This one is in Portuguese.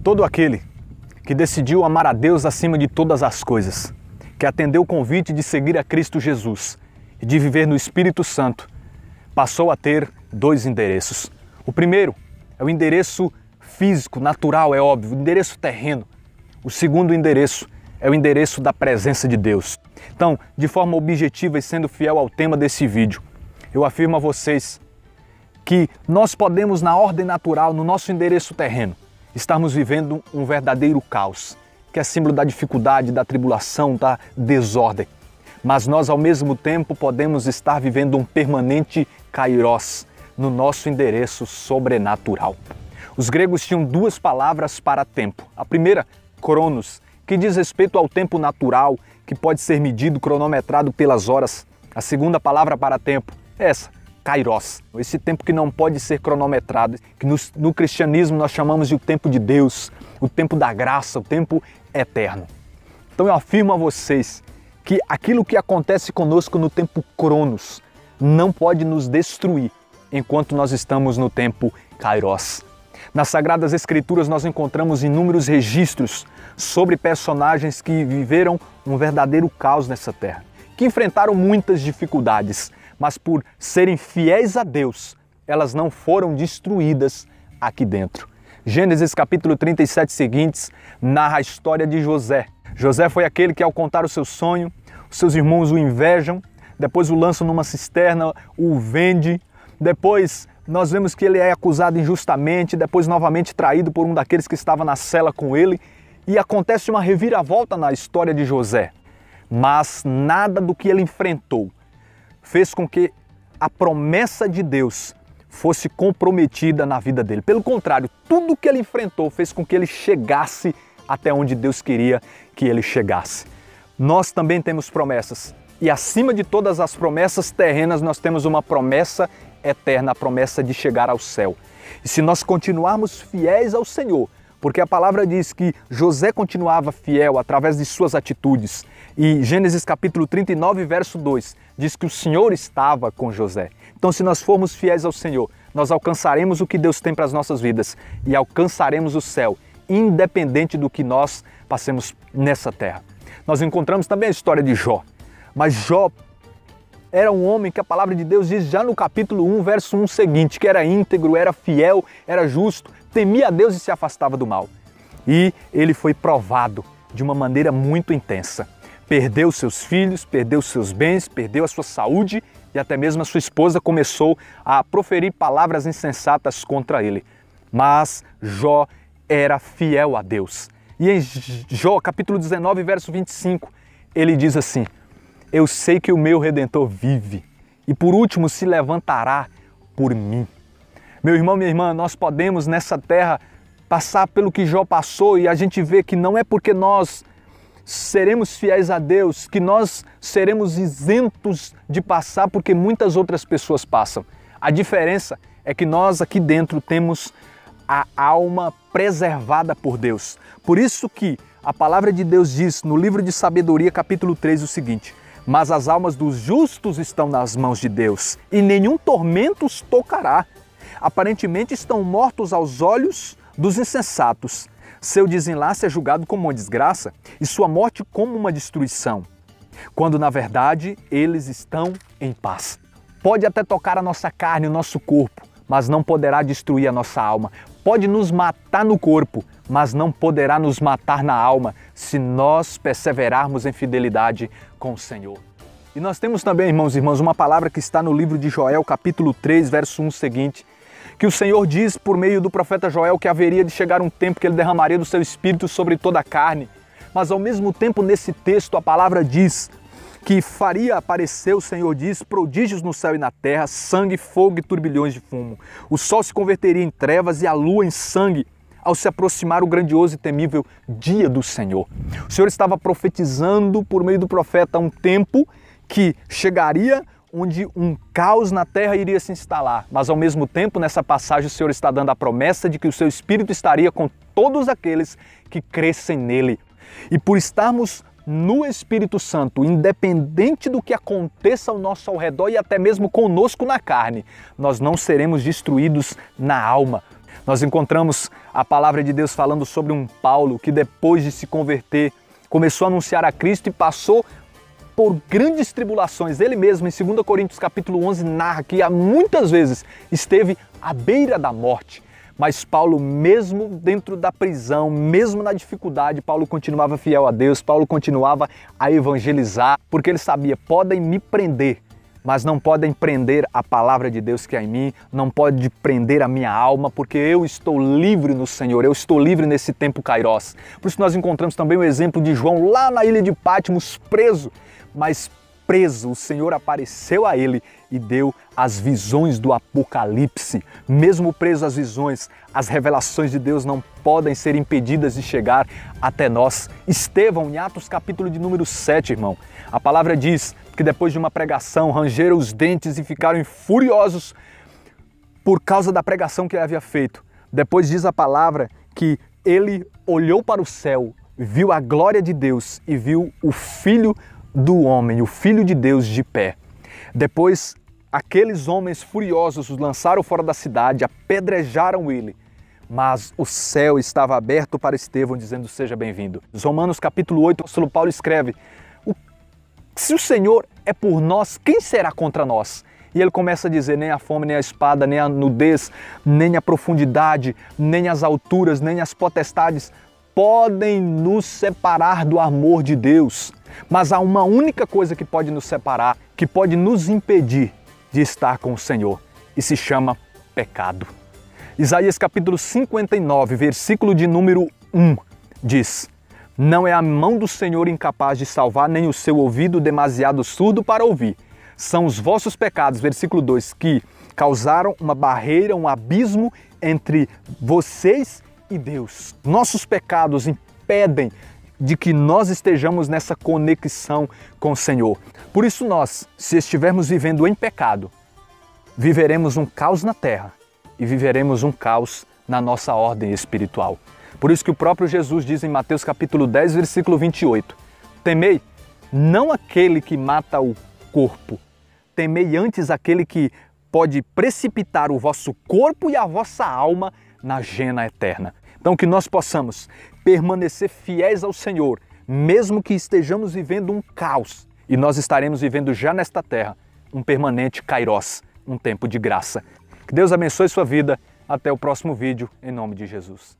Todo aquele que decidiu amar a Deus acima de todas as coisas, que atendeu o convite de seguir a Cristo Jesus e de viver no Espírito Santo, passou a ter dois endereços. O primeiro é o endereço físico, natural, é óbvio, o endereço terreno. O segundo endereço é o endereço da presença de Deus. Então, de forma objetiva e sendo fiel ao tema desse vídeo, eu afirmo a vocês que nós podemos, na ordem natural, no nosso endereço terreno, estarmos vivendo um verdadeiro caos, que é símbolo da dificuldade, da tribulação, da desordem. Mas nós, ao mesmo tempo, podemos estar vivendo um permanente kairós no nosso endereço sobrenatural. Os gregos tinham duas palavras para tempo. A primeira, cronos, que diz respeito ao tempo natural, que pode ser medido, cronometrado pelas horas. A segunda palavra para tempo é essa, kairos, esse tempo que não pode ser cronometrado, que no cristianismo nós chamamos de o tempo de Deus, o tempo da graça, o tempo eterno. Então eu afirmo a vocês que aquilo que acontece conosco no tempo cronos não pode nos destruir enquanto nós estamos no tempo kairos. Nas Sagradas Escrituras nós encontramos inúmeros registros sobre personagens que viveram um verdadeiro caos nessa terra, que enfrentaram muitas dificuldades, mas por serem fiéis a Deus, elas não foram destruídas aqui dentro. Gênesis capítulo 37 seguintes narra a história de José. José foi aquele que, ao contar o seu sonho, os seus irmãos o invejam, depois o lançam numa cisterna, o vende, depois nós vemos que ele é acusado injustamente, depois novamente traído por um daqueles que estava na cela com ele, e acontece uma reviravolta na história de José. Mas nada do que ele enfrentou fez com que a promessa de Deus fosse comprometida na vida dele. Pelo contrário, tudo que ele enfrentou fez com que ele chegasse até onde Deus queria que ele chegasse. Nós também temos promessas. E acima de todas as promessas terrenas, nós temos uma promessa eterna, a promessa de chegar ao céu. E se nós continuarmos fiéis ao Senhor, porque a palavra diz que José continuava fiel através de suas atitudes, e Gênesis capítulo 39, verso 2, diz que o Senhor estava com José. Então, se nós formos fiéis ao Senhor, nós alcançaremos o que Deus tem para as nossas vidas e alcançaremos o céu, independente do que nós passemos nessa terra. Nós encontramos também a história de Jó, mas Jó era um homem que a palavra de Deus diz já no capítulo 1, verso 1 seguinte, que era íntegro, era fiel, era justo, temia a Deus e se afastava do mal. E ele foi provado de uma maneira muito intensa. Perdeu seus filhos, perdeu seus bens, perdeu a sua saúde e até mesmo a sua esposa começou a proferir palavras insensatas contra ele. Mas Jó era fiel a Deus. E em Jó, capítulo 19, verso 25, ele diz assim: eu sei que o meu Redentor vive e por último se levantará por mim. Meu irmão, minha irmã, nós podemos nessa terra passar pelo que Jó passou e a gente vê que não é porque nós seremos fiéis a Deus que nós seremos isentos de passar porque muitas outras pessoas passam. A diferença é que nós aqui dentro temos a alma preservada por Deus. Por isso que a palavra de Deus diz no livro de Sabedoria, capítulo 3, o seguinte: mas as almas dos justos estão nas mãos de Deus, e nenhum tormento os tocará. Aparentemente estão mortos aos olhos dos insensatos. Seu desenlace é julgado como uma desgraça, e sua morte como uma destruição, quando na verdade eles estão em paz. Pode até tocar a nossa carne, o nosso corpo, mas não poderá destruir a nossa alma. Pode nos matar no corpo, mas não poderá nos matar na alma, se nós perseverarmos em fidelidade com o Senhor. E nós temos também, irmãos e irmãs, uma palavra que está no livro de Joel, capítulo 3, verso 1 seguinte, que o Senhor diz por meio do profeta Joel que haveria de chegar um tempo que ele derramaria do seu espírito sobre toda a carne. Mas ao mesmo tempo, nesse texto, a palavra diz que faria aparecer, o Senhor diz, prodígios no céu e na terra, sangue, fogo e turbilhões de fumo. O sol se converteria em trevas e a lua em sangue, ao se aproximar o grandioso e temível dia do Senhor. O Senhor estava profetizando por meio do profeta um tempo que chegaria onde um caos na terra iria se instalar. Mas ao mesmo tempo, nessa passagem, o Senhor está dando a promessa de que o seu Espírito estaria com todos aqueles que crescem nele. E por estarmos no Espírito Santo, independente do que aconteça ao nosso redor e até mesmo conosco na carne, nós não seremos destruídos na alma, Nós encontramos a palavra de Deus falando sobre um Paulo que depois de se converter, começou a anunciar a Cristo e passou por grandes tribulações. Ele mesmo, em 2 Coríntios capítulo 11, narra que muitas vezes esteve à beira da morte. Mas Paulo, mesmo dentro da prisão, mesmo na dificuldade, Paulo continuava fiel a Deus, Paulo continuava a evangelizar, porque ele sabia, podem me prender, mas não podem prender a palavra de Deus que há em mim, não pode prender a minha alma, porque eu estou livre no Senhor, eu estou livre nesse tempo kairós. Por isso nós encontramos também o exemplo de João lá na ilha de Patmos, preso, mas preso, o Senhor apareceu a ele e deu as visões do Apocalipse. Mesmo preso às visões, as revelações de Deus não podem ser impedidas de chegar até nós. Estevão, em Atos capítulo de número 7, irmão, a palavra diz que depois de uma pregação, rangeram os dentes e ficaram furiosos por causa da pregação que ele havia feito. Depois diz a palavra que ele olhou para o céu, viu a glória de Deus e viu o Filho do homem, o Filho de Deus de pé. Depois, aqueles homens furiosos os lançaram fora da cidade, apedrejaram ele, mas o céu estava aberto para Estevão, dizendo: seja bem-vindo. Romanos capítulo 8, o apóstolo Paulo escreve: se o Senhor é por nós, quem será contra nós? E ele começa a dizer: nem a fome, nem a espada, nem a nudez, nem a profundidade, nem as alturas, nem as potestades podem nos separar do amor de Deus. Mas há uma única coisa que pode nos separar, que pode nos impedir de estar com o Senhor, e se chama pecado. Isaías capítulo 59, versículo de número 1, diz: não é a mão do Senhor incapaz de salvar, nem o seu ouvido demasiado surdo para ouvir. São os vossos pecados, versículo 2, que causaram uma barreira, um abismo entre vocês e Deus. Nossos pecados impedem de que nós estejamos nessa conexão com o Senhor. Por isso nós, se estivermos vivendo em pecado, viveremos um caos na terra e viveremos um caos na nossa ordem espiritual. Por isso que o próprio Jesus diz em Mateus capítulo 10, versículo 28, temei não aquele que mata o corpo, temei antes aquele que pode precipitar o vosso corpo e a vossa alma na gena eterna. Então que nós possamos permanecer fiéis ao Senhor, mesmo que estejamos vivendo um caos, e nós estaremos vivendo já nesta terra um permanente kairós, um tempo de graça. Que Deus abençoe sua vida. Até o próximo vídeo, em nome de Jesus.